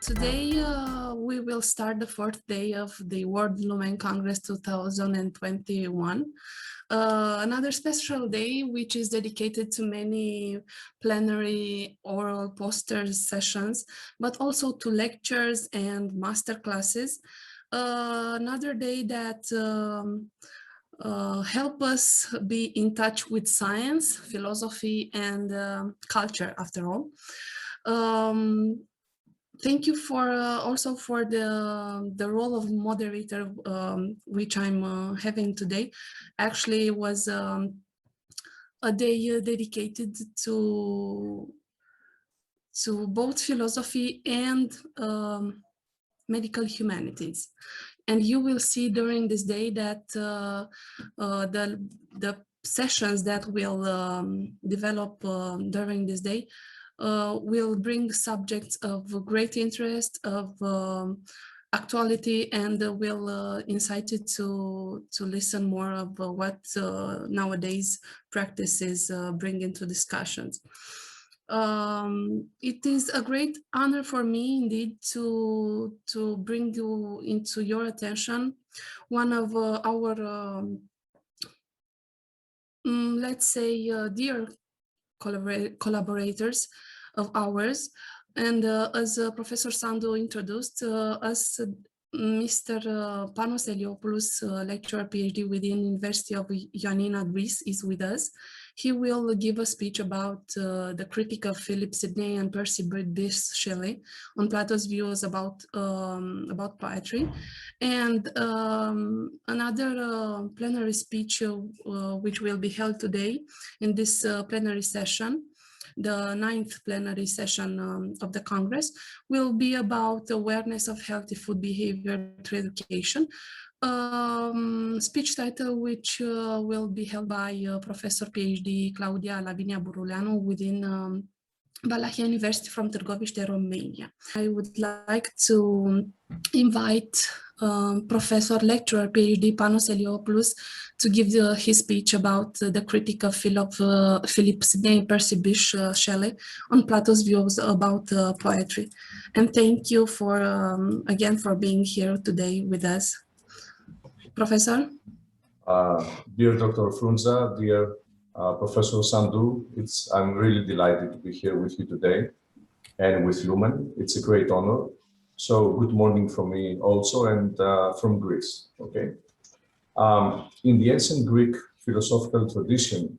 Today we will start the fourth day of the World Lumen Congress 2021. Another special day which is dedicated to many plenary oral posters sessions, but also to lectures and master classes. Another day that help us be in touch with science, philosophy, and culture, after all. Thank you for also for the role of moderator, which I'm having today. Actually, it was a day dedicated to both philosophy and medical humanities. And you will see during this day that the sessions that will develop during this day will bring subjects of great interest, of actuality, and will incite you to listen more of what nowadays practices bring into discussions. It is a great honor for me indeed to bring you into your attention one of our let's say dear collaborators of ours, and as Professor Sandu introduced us, Mr. Panos ELIOPOULOS, lecturer PhD within University of Ioannina, Greece, is with us. He will give a speech about the critique of Philip Sidney and Percy Bysshe Shelley on Plato's views about poetry, and another plenary speech which will be held today in this plenary session. The 9th plenary session of the Congress will be about awareness of healthy food behavior through education. Speech title which will be held by Professor PhD Claudia Lavinia BURULEANU within Valahia University from Targoviste, Romania. I would like to invite Professor Lecturer PhD Panos ELIOPOULOS to give his speech about the critique of Philip Sidney and Percy Bysshe Shelley on Plato's views about poetry. And thank you for again for being here today with us. Professor? Dear Dr. FRUNZA, dear Professor Sandu, I'm really delighted to be here with you today and with Lumen. It's a great honor. So good morning from me also, and from Greece, okay? In the ancient Greek philosophical tradition,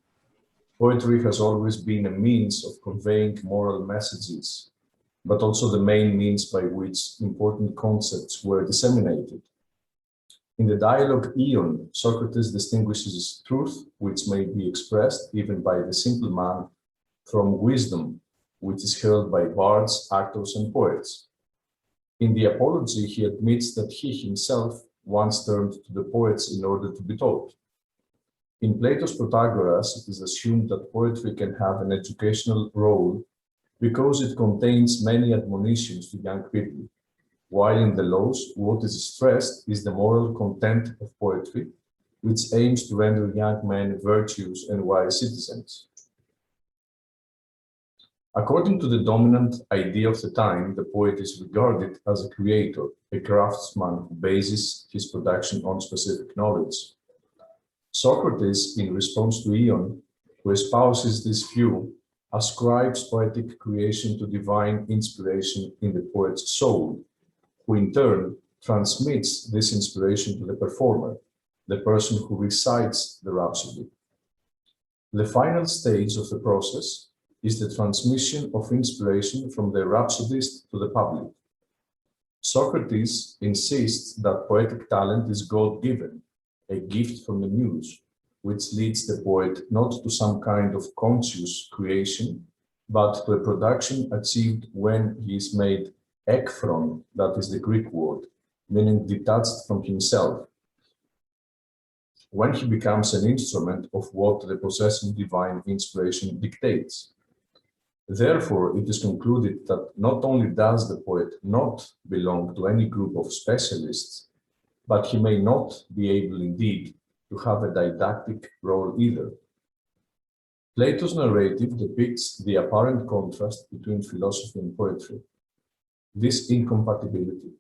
poetry has always been a means of conveying moral messages, but also the main means by which important concepts were disseminated. In the dialogue Ion, Socrates distinguishes truth, which may be expressed even by the simple man, from wisdom, which is held by bards, actors, and poets. In the Apology, he admits that he himself once turned to the poets in order to be taught. In Plato's Protagoras, it is assumed that poetry can have an educational role because it contains many admonitions to young people, while in the Laws, what is stressed is the moral content of poetry, which aims to render young men virtuous and wise citizens. According to the dominant idea of the time, the poet is regarded as a creator, a craftsman who bases his production on specific knowledge. Socrates, in response to Ion, who espouses this view, ascribes poetic creation to divine inspiration in the poet's soul, who in turn transmits this inspiration to the performer, the person who recites the rhapsody. The final stage of the process is the transmission of inspiration from the rhapsodist to the public. Socrates insists that poetic talent is God-given, a gift from the muse, which leads the poet not to some kind of conscious creation, but to a production achieved when he is made ekphron, that is the Greek word, meaning detached from himself, when he becomes an instrument of what the possessing divine inspiration dictates. Therefore, it is concluded that not only does the poet not belong to any group of specialists, but he may not be able indeed to have a didactic role either. Plato's narrative depicts the apparent contrast between philosophy and poetry. This incompatibility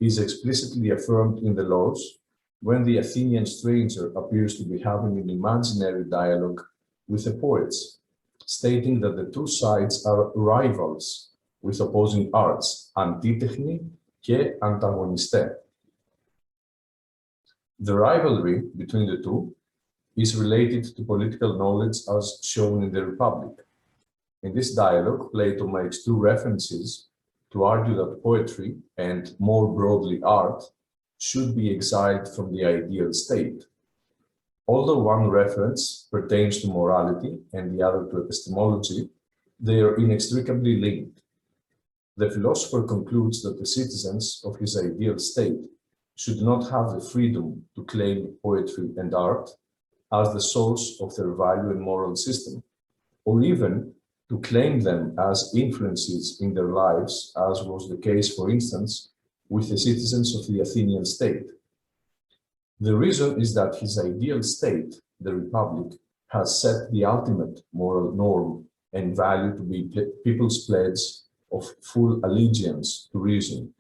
is explicitly affirmed in the laws when the Athenian stranger appears to be having an imaginary dialogue with the poets, stating that the two sides are rivals with opposing arts, antitechni και antagoniste. The rivalry between the two is related to political knowledge as shown in the Republic. In this dialogue, Plato makes two references to argue that poetry, and more broadly art, should be exiled from the ideal state. Although one reference pertains to morality and the other to epistemology, they are inextricably linked. The philosopher concludes that the citizens of his ideal state should not have the freedom to claim poetry and art as the source of their value and moral system, or even to claim them as influences in their lives, as was the case, for instance, with the citizens of the Athenian state. The reason is that his ideal state, the Republic, has set the ultimate moral norm and value to be people's pledge of full allegiance to reason.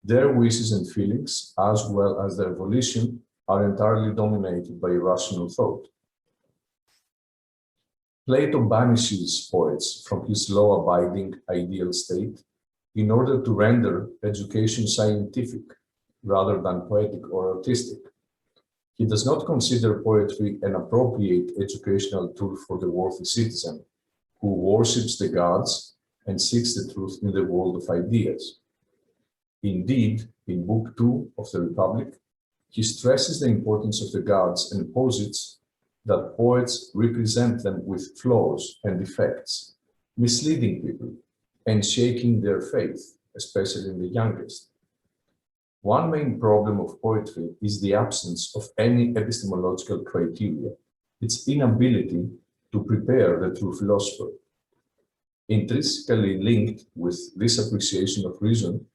Their wishes and feelings, as well as their volition, are entirely dominated by rational thought. Plato banishes poets from his law-abiding ideal state in order to render education scientific rather than poetic or artistic. He does not consider poetry an appropriate educational tool for the worthy citizen who worships the gods and seeks the truth in the world of ideas. Indeed, in Book 2 of the Republic, he stresses the importance of the gods and posits that poets represent them with flaws and defects, misleading people and shaking their faith, especially in the youngest. One main problem of poetry is the absence of any epistemological criteria, its inability to prepare the true philosopher. Intrinsically linked with this appreciation of reason,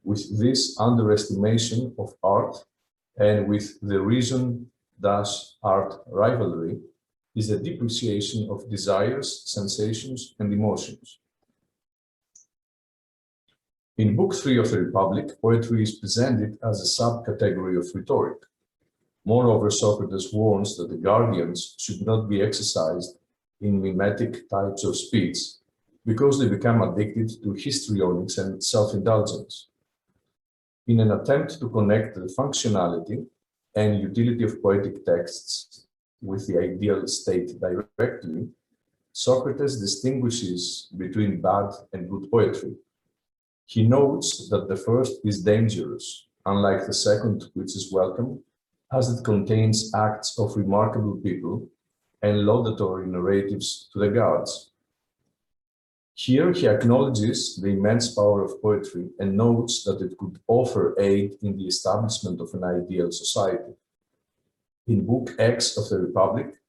with this underestimation of art, and with the reason-art rivalry, is the depreciation of desires, sensations, and emotions. In Book 3 of the Republic, poetry is presented as a subcategory of rhetoric. Moreover, Socrates warns that the guardians should not be exercised in mimetic types of speech because they become addicted to histrionics and self-indulgence. In an attempt to connect the functionality and utility of poetic texts with the ideal state directly, Socrates distinguishes between bad and good poetry. He notes that the first is dangerous, unlike the second, which is welcome, as it contains acts of remarkable people and laudatory narratives to the gods. Here he acknowledges the immense power of poetry and notes that it could offer aid in the establishment of an ideal society. In Book X of the Republic,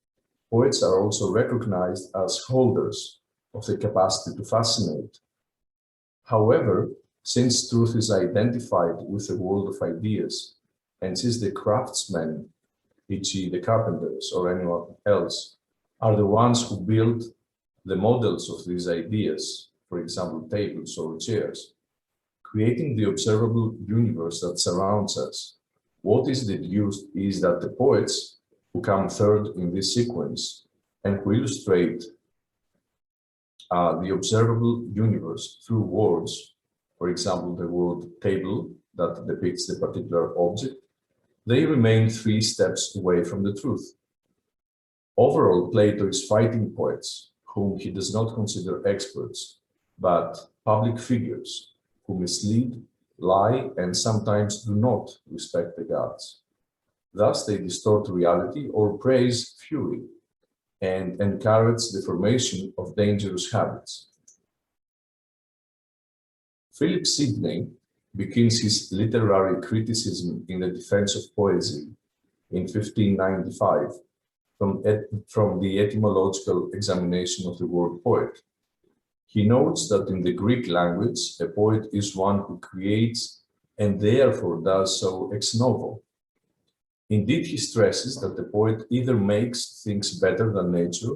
poets are also recognized as holders of the capacity to fascinate. However, since truth is identified with the world of ideas, and since the craftsmen, e.g. the carpenters or anyone else, are the ones who build the models of these ideas, for example, tables or chairs, creating the observable universe that surrounds us, what is deduced is that the poets who come third in this sequence and who illustrate the observable universe through words, for example, the word table that depicts the particular object, they remain 3 steps away from the truth. Overall, Plato is fighting poets, whom he does not consider experts, but public figures who mislead, lie, and sometimes do not respect the gods. Thus, they distort reality or praise fury and encourage the formation of dangerous habits. Philip Sidney begins his literary criticism in the defense of poesy in 1595 from the etymological examination of the word poet. He notes that in the Greek language, a poet is one who creates and therefore does so ex novo. Indeed, he stresses that the poet either makes things better than nature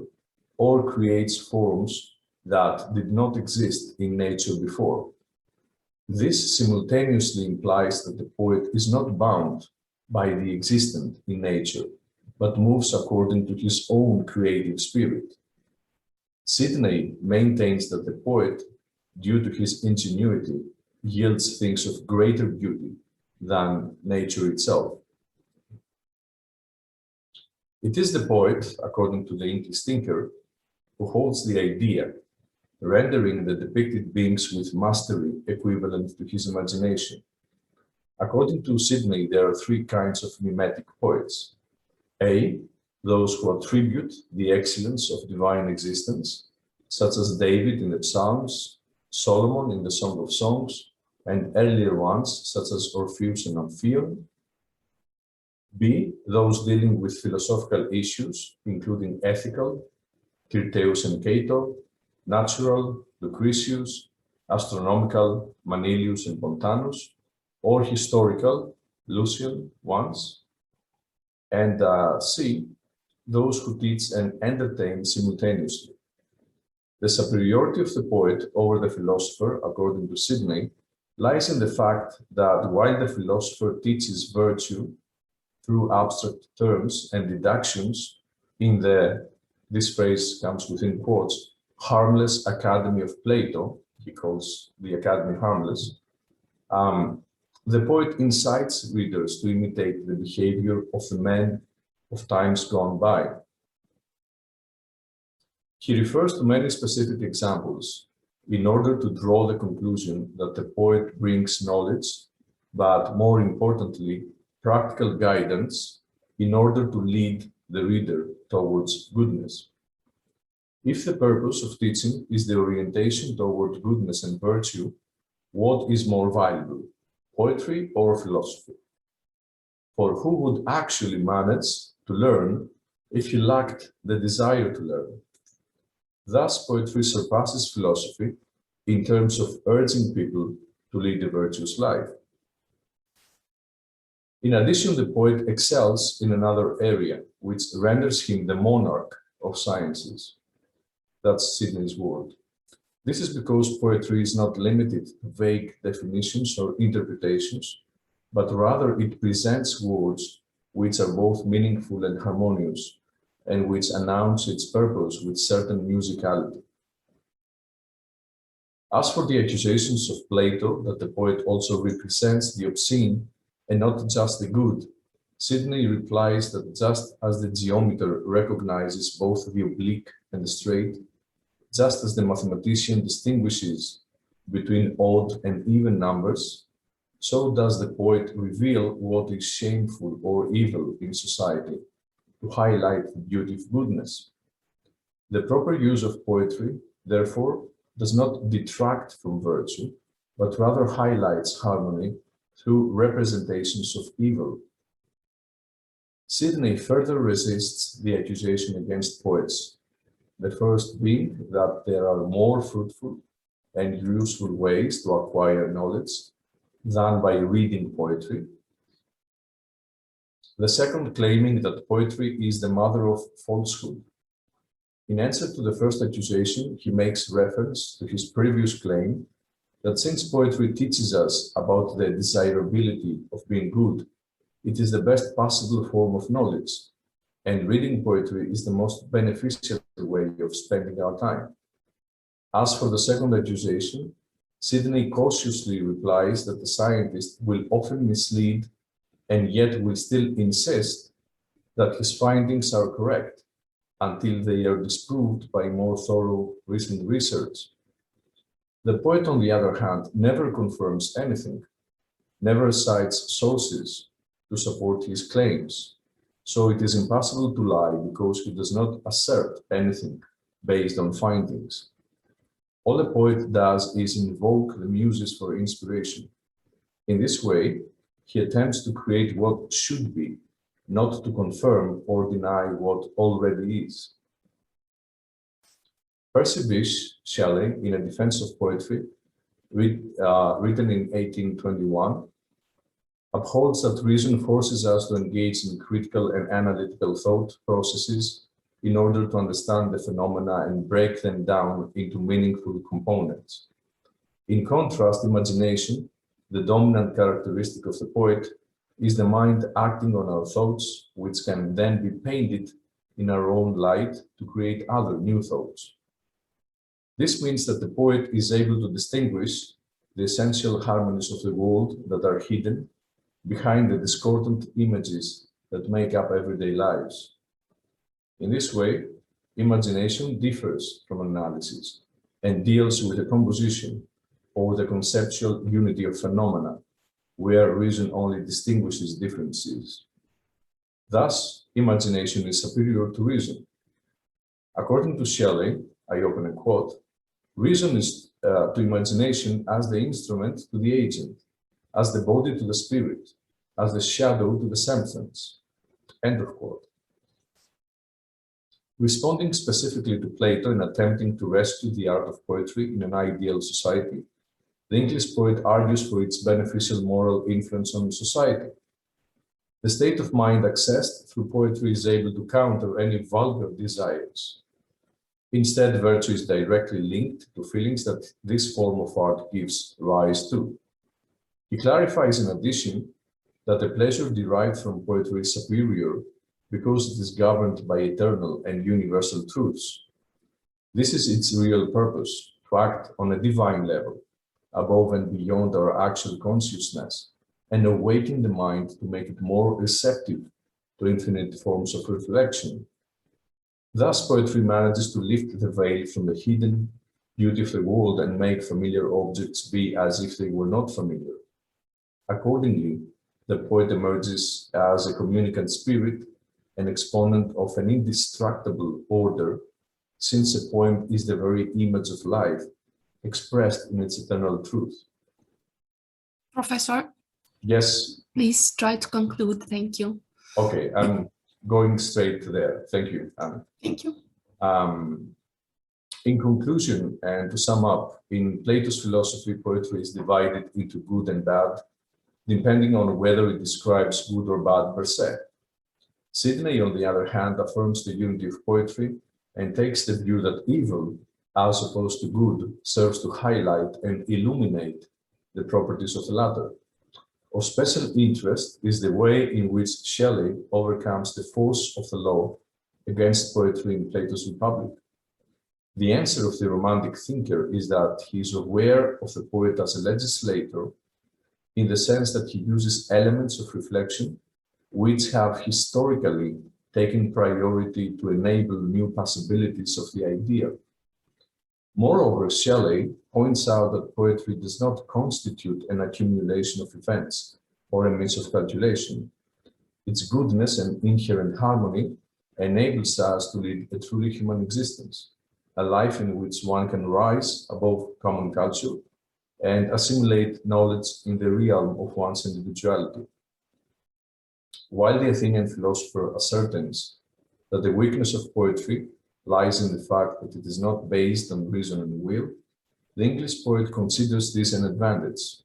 or creates forms that did not exist in nature before. This simultaneously implies that the poet is not bound by the existent in nature, but moves according to his own creative spirit. Sidney maintains that the poet, due to his ingenuity, yields things of greater beauty than nature itself. It is the poet, according to the English thinker, who holds the idea, rendering the depicted beings with mastery equivalent to his imagination. According to Sidney, there are three kinds of mimetic poets. A, those who attribute the excellence of divine existence, such as David in the Psalms, Solomon in the Song of Songs, and earlier ones, such as Orpheus and Amphion. B, those dealing with philosophical issues, including ethical, Tyrtaeus and Cato, natural, Lucretius, astronomical, Manilius and Pontanus, or historical, Lucian ones. And C, those who teach and entertain simultaneously. The superiority of the poet over the philosopher, according to Sidney, lies in the fact that while the philosopher teaches virtue through abstract terms and deductions in this phrase comes within quotes, harmless academy of Plato, he calls the academy harmless, the poet incites readers to imitate the behavior of the men of times gone by. He refers to many specific examples in order to draw the conclusion that the poet brings knowledge, but more importantly, practical guidance in order to lead the reader towards goodness. If the purpose of teaching is the orientation toward goodness and virtue, what is more valuable, poetry or philosophy? For who would actually manage to learn if he lacked the desire to learn? Thus, poetry surpasses philosophy in terms of urging people to lead a virtuous life. In addition, the poet excels in another area, which renders him the monarch of sciences. That's Sidney's word. This is because poetry is not limited to vague definitions or interpretations, but rather it presents words which are both meaningful and harmonious, and which announce its purpose with certain musicality. As for the accusations of Plato that the poet also represents the obscene and not just the good, Sidney replies that just as the geometer recognizes both the oblique and the straight, just as the mathematician distinguishes between odd and even numbers, so does the poet reveal what is shameful or evil in society, to highlight the beauty of goodness. The proper use of poetry, therefore, does not detract from virtue, but rather highlights harmony through representations of evil. Sidney further resists the accusation against poets, the first being that there are more fruitful and useful ways to acquire knowledge than by reading poetry. The second claiming that poetry is the mother of falsehood. In answer to the first accusation, he makes reference to his previous claim that since poetry teaches us about the desirability of being good, it is the best possible form of knowledge, and reading poetry is the most beneficial way of spending our time. As for the second accusation, Sidney cautiously replies that the scientist will often mislead and yet will still insist that his findings are correct until they are disproved by more thorough recent research. The poet, on the other hand, never confirms anything, never cites sources to support his claims, so it is impossible to lie because he does not assert anything based on findings. All a poet does is invoke the muses for inspiration. In this way, he attempts to create what should be, not to confirm or deny what already is. Percy Bysshe, Shelley, in A Defense of Poetry, written in 1821, upholds that reason forces us to engage in critical and analytical thought processes in order to understand the phenomena and break them down into meaningful components. In contrast, imagination, the dominant characteristic of the poet, is the mind acting on our thoughts, which can then be painted in our own light to create other new thoughts. This means that the poet is able to distinguish the essential harmonies of the world that are hidden behind the discordant images that make up everyday lives. In this way, imagination differs from analysis and deals with the composition or the conceptual unity of phenomena, where reason only distinguishes differences. Thus, imagination is superior to reason. According to Shelley, I open a quote, reason is to imagination as the instrument to the agent, as the body to the spirit, as the shadow to the substance. End of quote. Responding specifically to Plato in attempting to rescue the art of poetry in an ideal society, the English poet argues for its beneficial moral influence on society. The state of mind accessed through poetry is able to counter any vulgar desires. Instead, virtue is directly linked to feelings that this form of art gives rise to. He clarifies in addition that the pleasure derived from poetry is superior because it is governed by eternal and universal truths. This is its real purpose, to act on a divine level, above and beyond our actual consciousness, and awaken the mind to make it more receptive to infinite forms of reflection. Thus, poetry manages to lift the veil from the hidden beauty of the world and make familiar objects be as if they were not familiar. Accordingly, the poet emerges as a communicant spirit, an exponent of an indestructible order, since a poem is the very image of life, expressed in its eternal truth. Professor? Yes? Please try to conclude. Thank you. Okay, I'm going straight to there. Thank you, Anna. Thank you. In conclusion, and to sum up, in Plato's philosophy, poetry is divided into good and bad, depending on whether it describes good or bad per se. Sidney, on the other hand, affirms the unity of poetry and takes the view that evil, as opposed to good, serves to highlight and illuminate the properties of the latter. Of special interest is the way in which Shelley overcomes the force of the law against poetry in Plato's Republic. The answer of the Romantic thinker is that he is aware of the poet as a legislator, in the sense that he uses elements of reflection which have historically taken priority to enable new possibilities of the idea. Moreover, Shelley points out that poetry does not constitute an accumulation of events or a means of calculation. Its goodness and inherent harmony enables us to lead a truly human existence, a life in which one can rise above common culture and assimilate knowledge in the realm of one's individuality. While the Athenian philosopher ascertains that the weakness of poetry lies in the fact that it is not based on reason and will, the English poet considers this an advantage.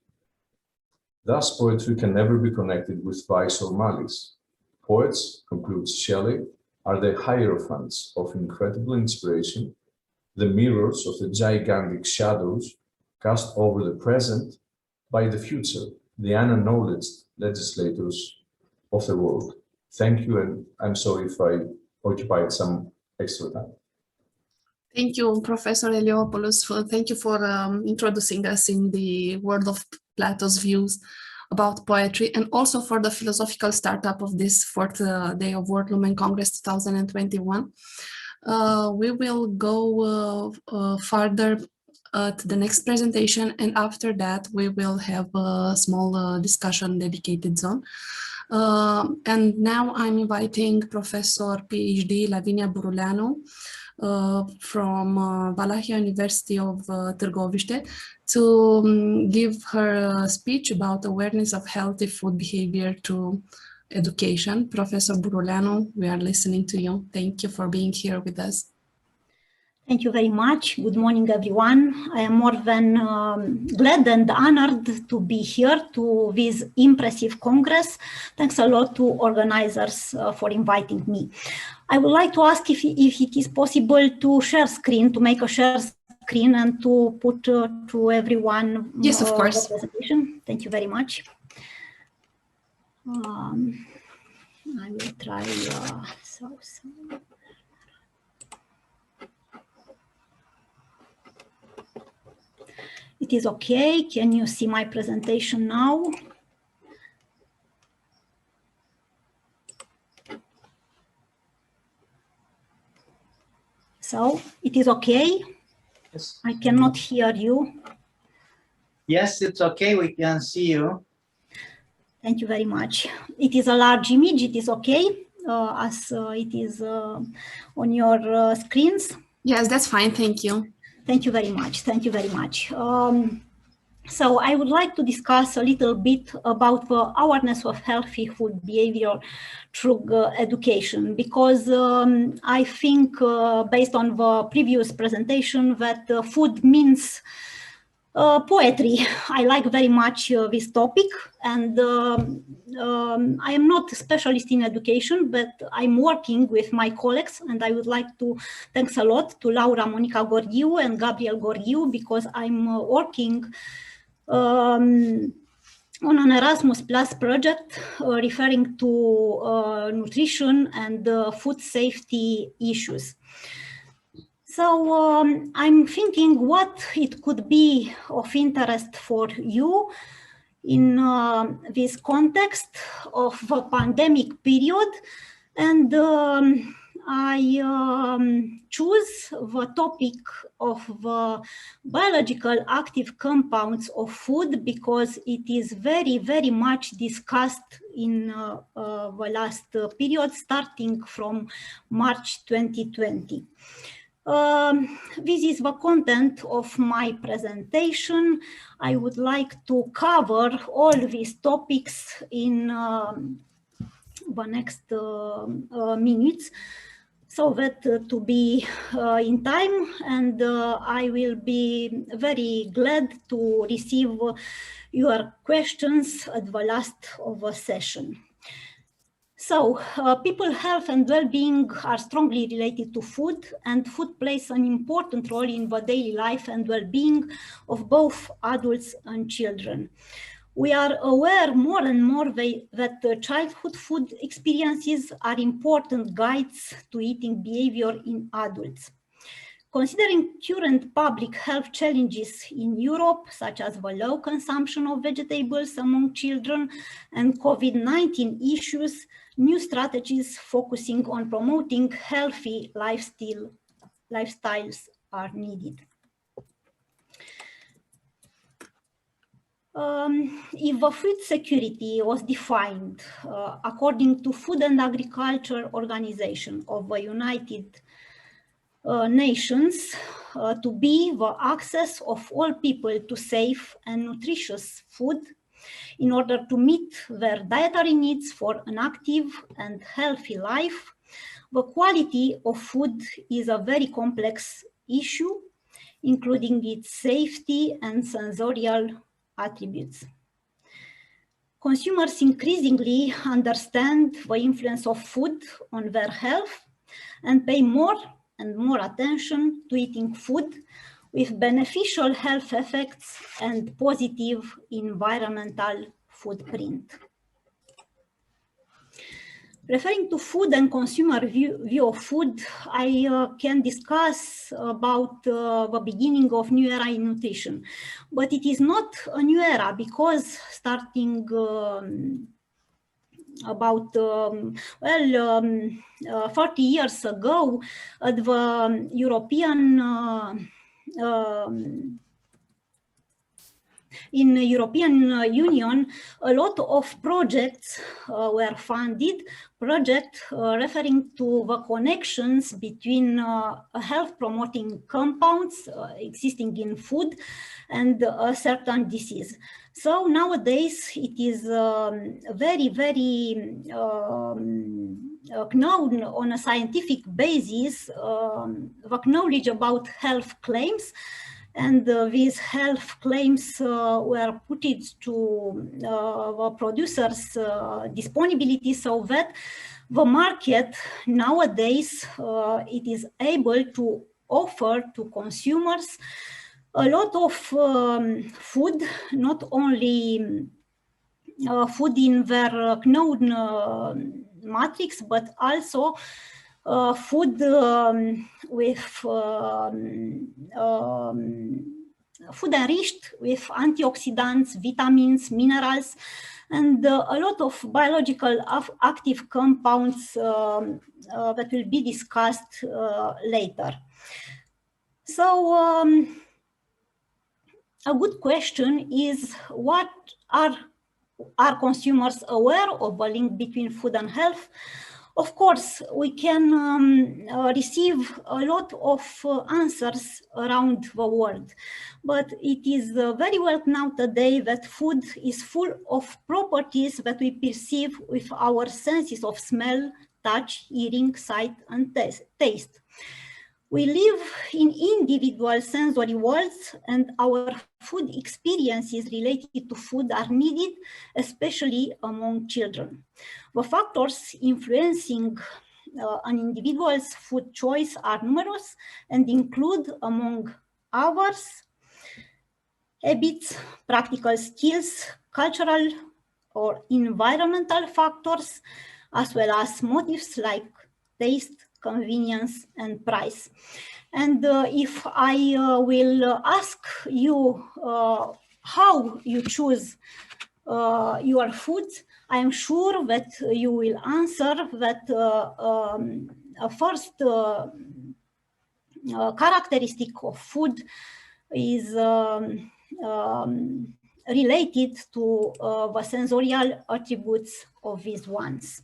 Thus, poetry can never be connected with vice or malice. Poets, concludes Shelley, are the hierophants of incredible inspiration, the mirrors of the gigantic shadows cast over the present by the future, the unacknowledged legislators of the world. Thank you, and I'm sorry if I occupied some extra time. Thank you, Professor Eliopoulos. Thank you for introducing us in the world of Plato's views about poetry, and also for the philosophical startup of this fourth day of World Lumen Congress 2021. We will go further to the next presentation, and after that we will have a small discussion dedicated zone. And now I'm inviting Professor PhD Lavinia BURULEANU from Valahia University of Targoviste to give her speech about awareness of healthy food behavior through education. Professor BURULEANU, we are listening to you. Thank you for being here with us. Thank you very much. Good morning, everyone. I am more than glad and honored to be here to this impressive Congress. Thanks a lot to organizers for inviting me. I would like to ask if it is possible to share screen, to make a share screen and to put to everyone yes, of course. the presentation? Thank you very much. I will try It is okay. Can you see my presentation now? So it is okay? Yes. I cannot hear you. Yes, it's okay. We can see you. Thank you very much. It is a large image. It is okay as it is on your screens. Yes, that's fine. Thank you. Thank you very much. Thank you very much. So I would like to discuss a little bit about the awareness of healthy food behavior through education, because I think based on the previous presentation that food means poetry. I like very much this topic, and I am not a specialist in education, but I'm working with my colleagues, and I would like to thanks a lot to Laura Monica Gorghiu and Gabriel Gorghiu, because I'm working on an Erasmus Plus project referring to nutrition and food safety issues. So I'm thinking what it could be of interest for you in this context of the pandemic period, and I choose the topic of the biological active compounds of food because it is very, very much discussed in the last period, starting from March 2020. This is the content of my presentation. I would like to cover all these topics in the next minutes, so that to be in time, and I will be very glad to receive your questions at the last of the session. So, people health and well-being are strongly related to food, and food plays an important role in the daily life and well-being of both adults and children. We are aware more and more that childhood food experiences are important guides to eating behavior in adults. Considering current public health challenges in Europe, such as the low consumption of vegetables among children and COVID-19 issues, new strategies focusing on promoting healthy lifestyles are needed. If the food security was defined according to Food and Agriculture Organization of the United Nations to be the access of all people to safe and nutritious food in order to meet their dietary needs for an active and healthy life, the quality of food is a very complex issue, including its safety and sensorial attributes. Consumers increasingly understand the influence of food on their health and pay more and more attention to eating food with beneficial health effects and positive environmental footprint. Referring to food and consumer view of food, I can discuss about the beginning of new era in nutrition, but it is not a new era because starting about 40 years ago at the in the European Union, a lot of projects were funded, projects referring to the connections between health-promoting compounds existing in food and a certain disease. So nowadays it is very, very known on a scientific basis, the knowledge about health claims. And these health claims were put to the producers' disponibility, so that the market nowadays it is able to offer to consumers a lot of food, not only food in their known matrix, but also food with food enriched with antioxidants, vitamins, minerals, and a lot of biological active compounds that will be discussed later. So a good question is, what are consumers aware of a link between food and health? Of course, we can receive a lot of answers around the world, but it is very well known today that food is full of properties that we perceive with our senses of smell, touch, hearing, sight, and taste. We live in individual sensory worlds, and our food experiences related to food are needed, especially among children. The factors influencing an individual's food choice are numerous and include, among others, habits, practical skills, cultural or environmental factors, as well as motives like taste, convenience, and price. And if I will ask you how you choose your food, I am sure that you will answer that a first characteristic of food is related to the sensorial attributes of these ones.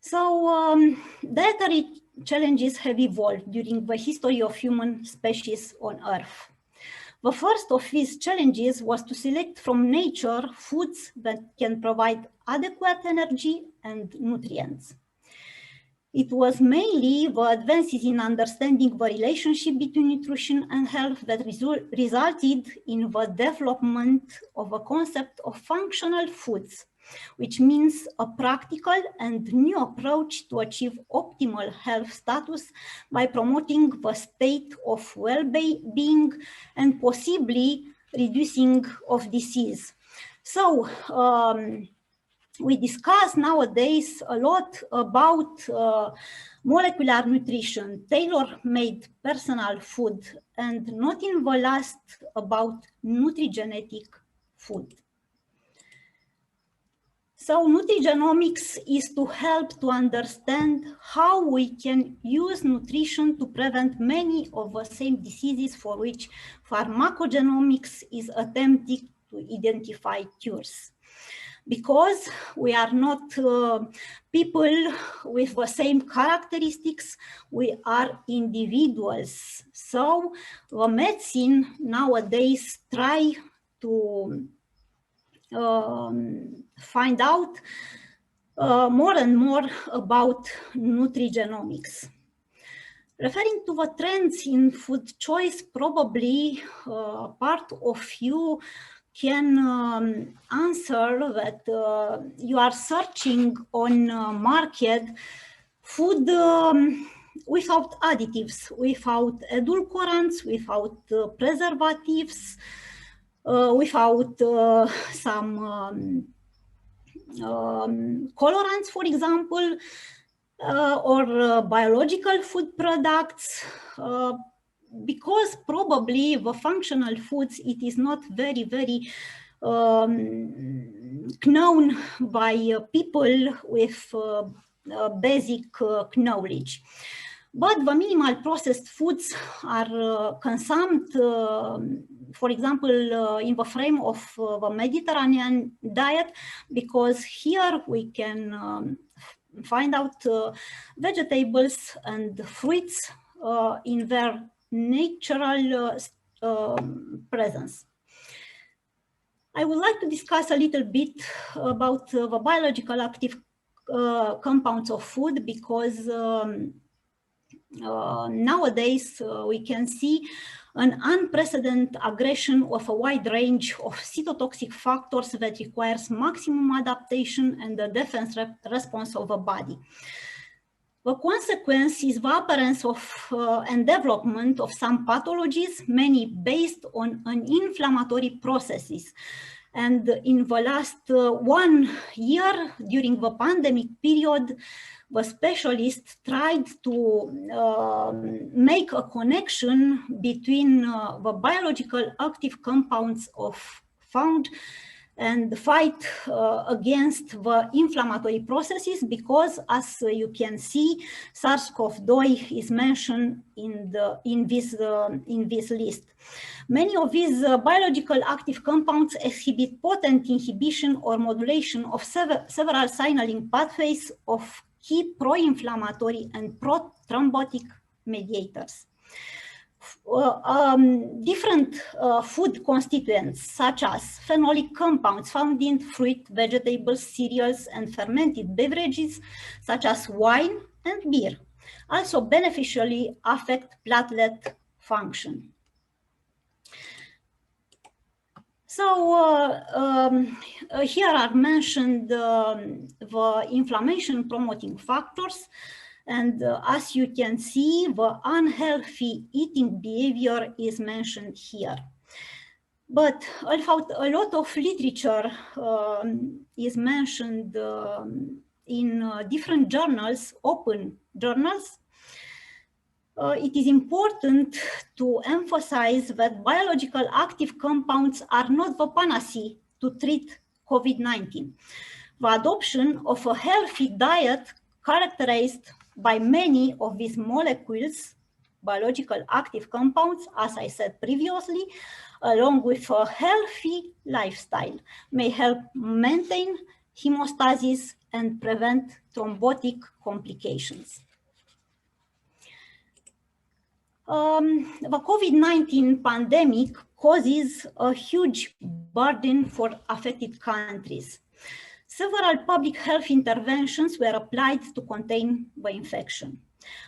So dietary challenges have evolved during the history of human species on Earth. The first of these challenges was to select from nature foods that can provide adequate energy and nutrients. It was mainly the advances in understanding the relationship between nutrition and health that resulted in the development of a concept of functional foods, which means a practical and new approach to achieve optimal health status by promoting the state of well-being and possibly reducing of disease. So we discuss nowadays a lot about molecular nutrition, tailor-made personal food, and not in the last about nutrigenetic food. So nutrigenomics is to help to understand how we can use nutrition to prevent many of the same diseases for which pharmacogenomics is attempting to identify cures. Because we are not people with the same characteristics, we are individuals. So the medicine nowadays try to find out more and more about nutrigenomics. Referring to the trends in food choice, probably part of you can answer that you are searching on market food without additives, without edulcorants, without preservatives, without some colorants, for example, or biological food products, because probably the functional foods, it is not very, very known by people with basic knowledge. But the minimal processed foods are consumed, for example, in the frame of the Mediterranean diet, because here we can find out vegetables and fruits in their natural presence. I would like to discuss a little bit about the biological active compounds of food, because nowadays we can see an unprecedented aggression of a wide range of cytotoxic factors that requires maximum adaptation and the defense response of the body. The consequence is the appearance of and development of some pathologies, many based on an inflammatory processes. And in the last 1 year, during the pandemic period, the specialists tried to make a connection between the biological active compounds found and the fight against the inflammatory processes, because as you can see, SARS-CoV-2 is mentioned in this list. Many of these biological active compounds exhibit potent inhibition or modulation of several signaling pathways of key pro-inflammatory and pro-thrombotic mediators. Different food constituents, such as phenolic compounds found in fruit, vegetables, cereals, and fermented beverages, such as wine and beer, also beneficially affect platelet function. So here are mentioned the inflammation promoting factors. And as you can see, the unhealthy eating behavior is mentioned here. But a lot of literature is mentioned in different journals, open journals. It is important to emphasize that biological active compounds are not the panacea to treat COVID-19. The adoption of a healthy diet characterized by many of these molecules, biological active compounds, as I said previously, along with a healthy lifestyle, may help maintain hemostasis and prevent thrombotic complications. The COVID-19 pandemic causes a huge burden for affected countries. Several public health interventions were applied to contain the infection.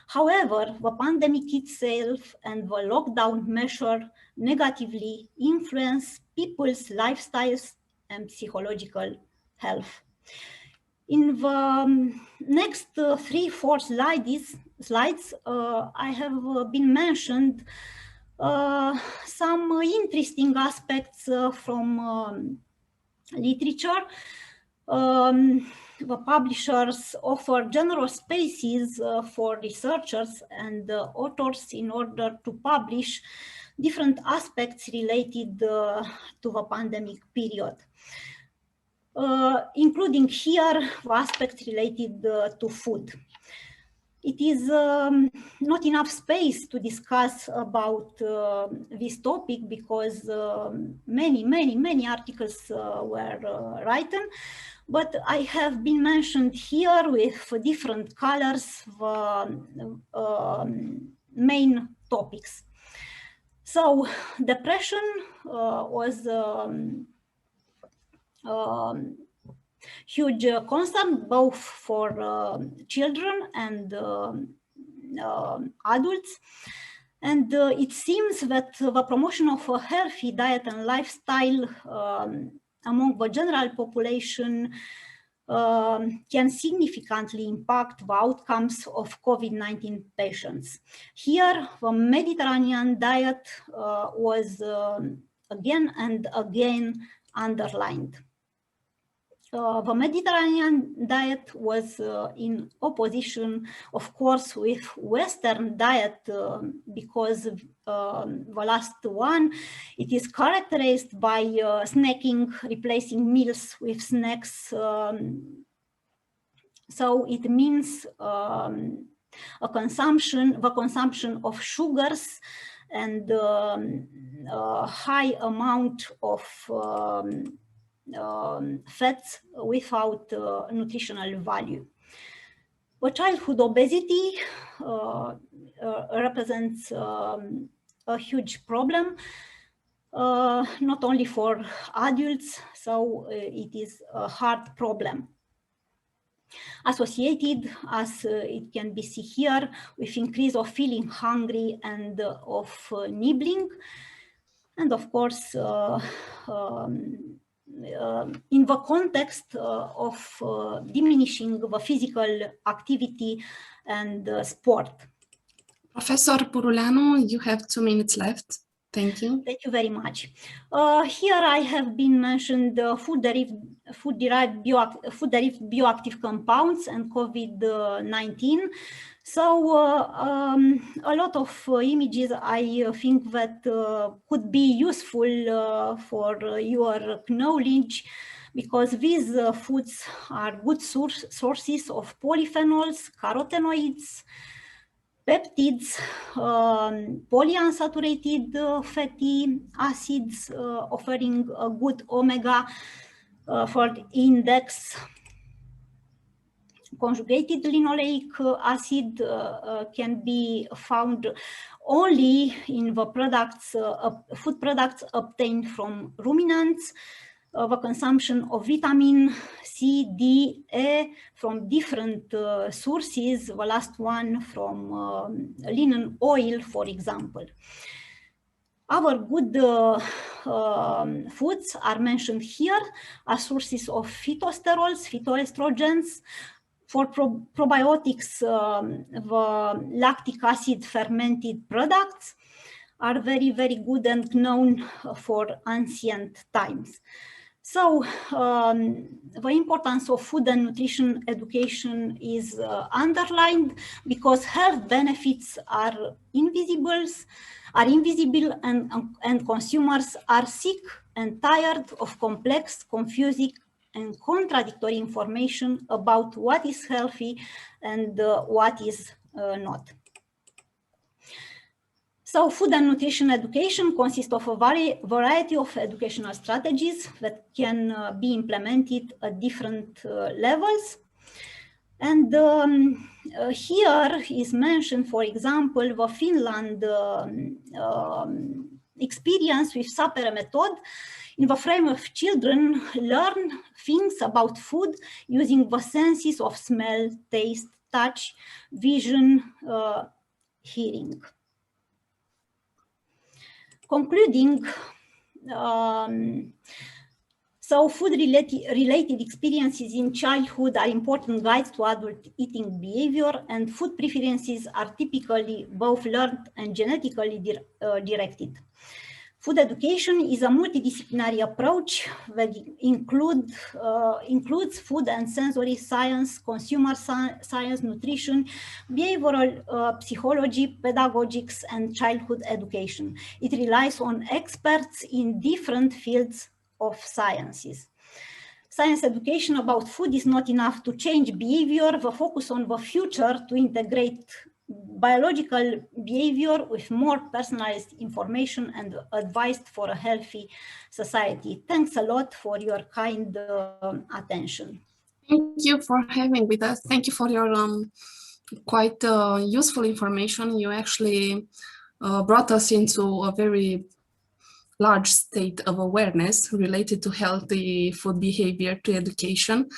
However, the pandemic itself and the lockdown measure negatively influence people's lifestyles and psychological health. In the next 3-4 slides, I have been mentioned some interesting aspects from literature. The publishers offer generous spaces for researchers and authors in order to publish different aspects related to the pandemic period. Including here the aspects related to food. It is not enough space to discuss about this topic because many articles were written, but I have been mentioned here with different colors the main topics. So depression was huge concern both for children and adults, and it seems that the promotion of a healthy diet and lifestyle among the general population can significantly impact the outcomes of COVID-19 patients. Here, the Mediterranean diet was again and again underlined. The Mediterranean diet was in opposition, of course, with Western diet because the last one, it is characterized by snacking, replacing meals with snacks. So it means the consumption of sugars and high amount of fats without nutritional value. But childhood obesity represents a huge problem, not only for adults, so it is a hard problem. Associated, as it can be seen here, with increase of feeling hungry and of nibbling, and of course, in the context of diminishing the physical activity and sport. Professor BURULEANU, you have 2 minutes left. Thank you. Thank you very much. Here I have been mentioned food-derived bioactive compounds and COVID-19. So a lot of images I think that could be useful for your knowledge, because these foods are good sources of polyphenols, carotenoids, peptids, polyunsaturated fatty acids, offering a good omega for index. Conjugated linoleic acid can be found only in the products, food products obtained from ruminants. The consumption of vitamin C, D, E from different sources, the last one from linen oil, for example. Our good foods are mentioned here as sources of phytosterols, phytoestrogens. For probiotics, the lactic acid fermented products are very, very good and known for ancient times. So the importance of food and nutrition education is underlined, because health benefits are invisible, and consumers are sick and tired of complex, confusing, and contradictory information about what is healthy and what is not. So food and nutrition education consists of a variety of educational strategies that can be implemented at different levels. And here is mentioned, for example, the Finland experience with Sapere method, in the frame of children learn things about food using the senses of smell, taste, touch, vision, hearing. Concluding, so food-related experiences in childhood are important guides to adult eating behavior, and food preferences are typically both learned and genetically directed. Food education is a multidisciplinary approach that includes food and sensory science, consumer science, nutrition, behavioral psychology, pedagogics, and childhood education. It relies on experts in different fields of sciences. Science education about food is not enough to change behavior. The focus on the future to integrate biological behavior with more personalized information and advice for a healthy society. Thanks a lot for your kind attention. Thank you for having with us. Thank you for your quite useful information. You actually brought us into a very large state of awareness related to healthy food behavior to education.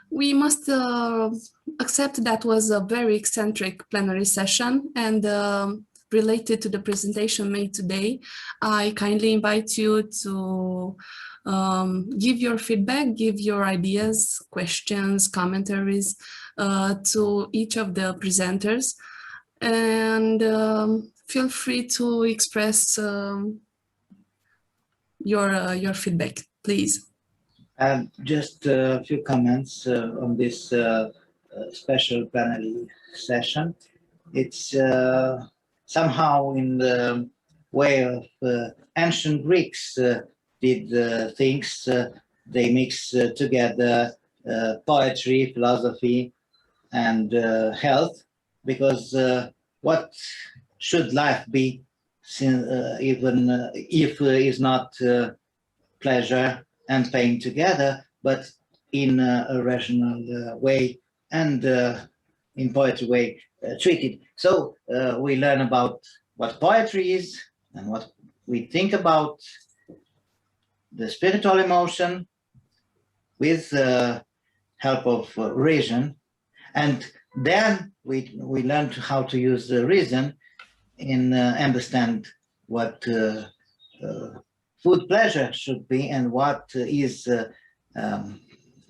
We must accept that was a very eccentric plenary session, and related to the presentation made today, I kindly invite you to give your feedback, give your ideas, questions, commentaries to each of the presenters, and feel free to express your feedback, please. Just a few comments on this special plenary session. It's somehow in the way of ancient Greeks did things. They mix together poetry, philosophy, and health, because what should life be, even if it's not pleasure and pain together, but in a rational way and in poetry way treated. So we learn about what poetry is and what we think about the spiritual emotion with the help of reason, and then we learn how to use the reason in understand what food pleasure should be and what is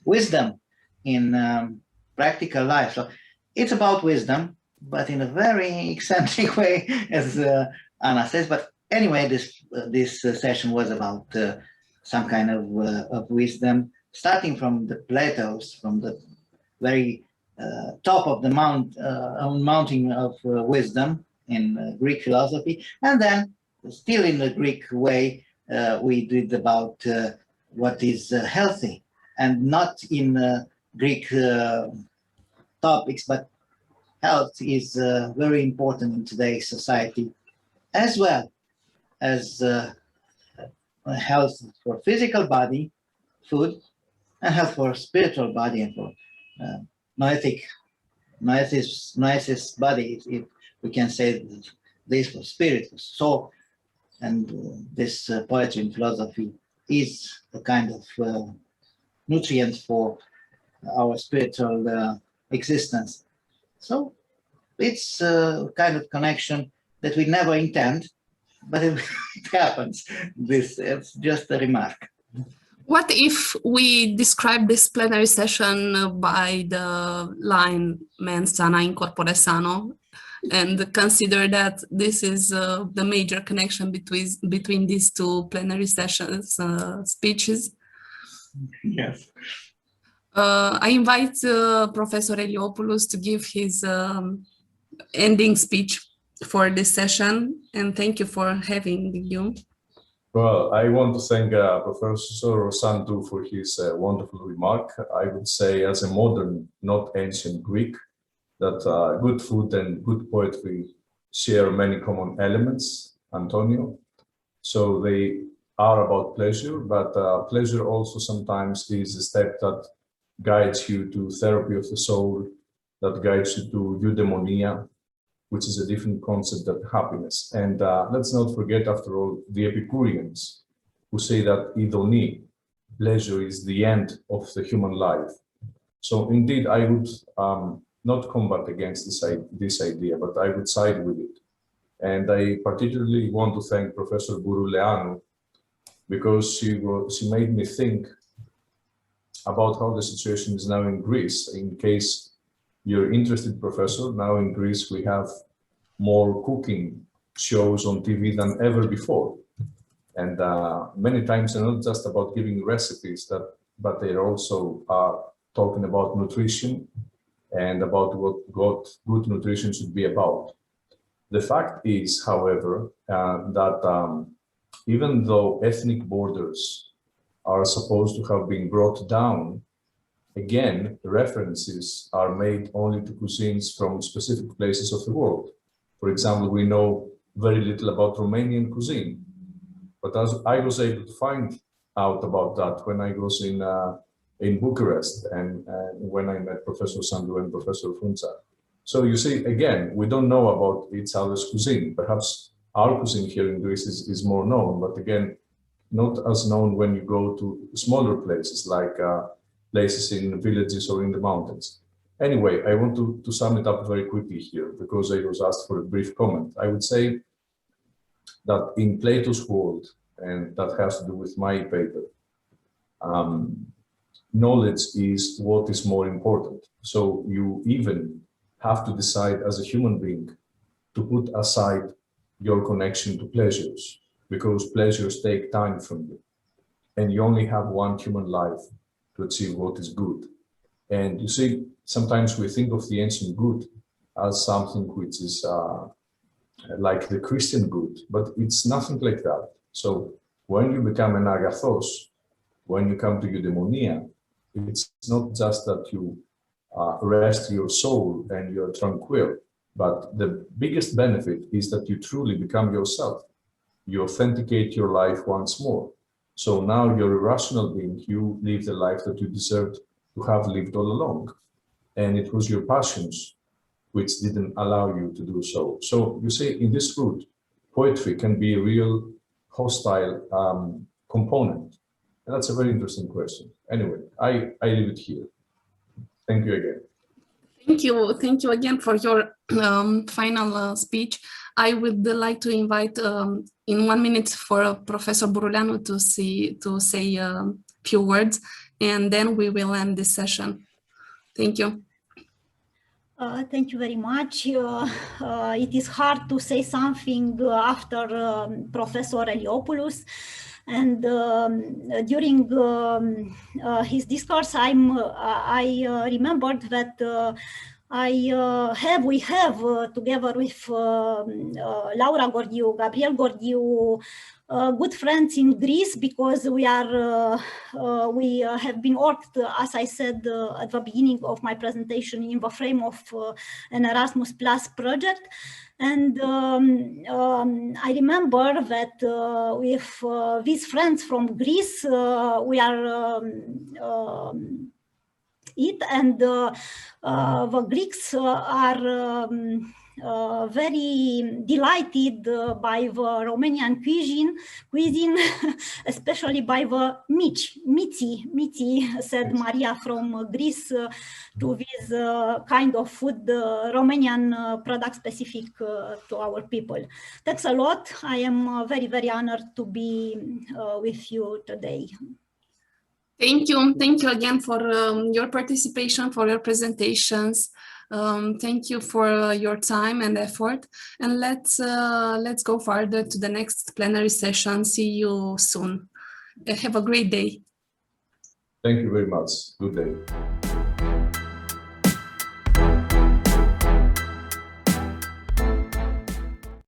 wisdom in practical life. So it's about wisdom, but in a very eccentric way, as Anna says. But anyway, this session was about some kind of wisdom, starting from the Plato's, from the very top of the mountain of wisdom in Greek philosophy, and then still in the Greek way, we did about what is healthy, and not in Greek topics, but health is very important in today's society, as well as health for physical body, food, and health for spiritual body and for noetic body, if we can say this, for spirit, for soul. And this poetry and philosophy is a kind of nutrient for our spiritual existence. So it's a kind of connection that we never intend, but it happens. It's just a remark. What if we describe this plenary session by the line mens sana in corpore sano, and consider that this is the major connection between these two plenary sessions speeches? Yes. I invite Professor Eliopoulos to give his ending speech for this session, and thank you for having you. Well, I want to thank Professor Sandu for his wonderful remark. I would say, as a modern, not ancient Greek, that good food and good poetry share many common elements, Antonio. So they are about pleasure, but pleasure also sometimes is a step that guides you to therapy of the soul, that guides you to eudaimonia, which is a different concept than happiness. And let's not forget, after all, the Epicureans, who say that idonie, pleasure, is the end of the human life. So indeed, I would not combat against this idea, but I would side with it. And I particularly want to thank Professor BURULEANU, because she made me think about how the situation is now in Greece. In case you're interested, Professor, now in Greece we have more cooking shows on TV than ever before. And many times they're not just about giving recipes, but they're also talking about nutrition and about what good nutrition should be about. The fact is, however, that even though ethnic borders are supposed to have been brought down, again, references are made only to cuisines from specific places of the world. For example, we know very little about Romanian cuisine, but as I was able to find out about that when I was in Bucharest and when I met Professor Sandu and Professor FRUNZA. So you see, again, we don't know about each other's cuisine. Perhaps our cuisine here in Greece is more known, but again, not as known when you go to smaller places like places in villages or in the mountains. Anyway, I want to sum it up very quickly here because I was asked for a brief comment. I would say that in Plato's world, and that has to do with my paper, knowledge is what is more important. So you even have to decide as a human being to put aside your connection to pleasures, because pleasures take time from you. And you only have one human life to achieve what is good. And you see, sometimes we think of the ancient good as something which is like the Christian good, but it's nothing like that. So when you become an agathos, when you come to eudaimonia, it's not just that you rest your soul and you're tranquil, but the biggest benefit is that you truly become yourself. You authenticate your life once more. So now you're a rational being, you live the life that you deserved to have lived all along. And it was your passions which didn't allow you to do so. So you see, in this route, poetry can be a real hostile component. And that's a very interesting question. Anyway, I leave it here. Thank you again. Thank you again for your final speech. I would like to invite in 1 minute for Professor Buruleanu to say a few words, and then we will end this session. Thank you. Thank you very much. It is hard to say something after Professor Eliopoulos. And during his discourse, I remembered that we have together with Laura Gordiu, Gabriel Gordiu, good friends in Greece, because we have been worked, as I said at the beginning of my presentation, in the frame of an Erasmus Plus project. And I remember that with these friends from Greece, we are and the Greeks are very delighted by the Romanian cuisine, especially by the miți, said Maria from Greece, to this kind of food, Romanian product specific to our people. Thanks a lot. I am very, very honored to be with you today. Thank you again for your participation, for your presentations. Thank you for your time and effort, and let's go further to the next plenary session. See you soon. Have a great day. Thank you very much. Good day.